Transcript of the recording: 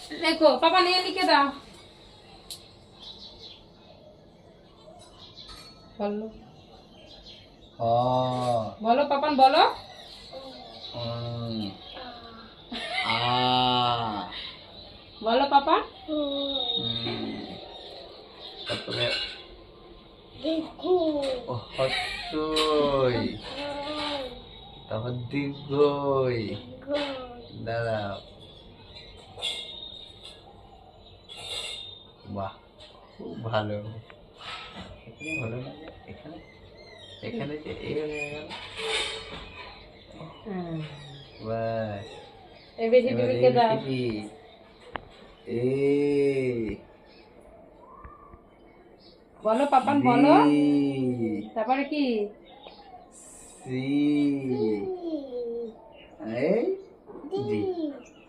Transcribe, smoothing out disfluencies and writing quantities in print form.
দেখো পাপা নিয়ে লিখে দাও। বলো বলো পাপান বলো। বলো পাপা। তারপরে হস্যই, তারপর দীর্ঘই। দাঁড়াও, বাহ খুব ভালো। এখানে হলো না যে, এখানে এখানে যে এ হয়ে গেল। বাস, এবিসিডি লিখে দাও। এ বলো পাপান বলো। তারপরে কি? সি, এই ডি।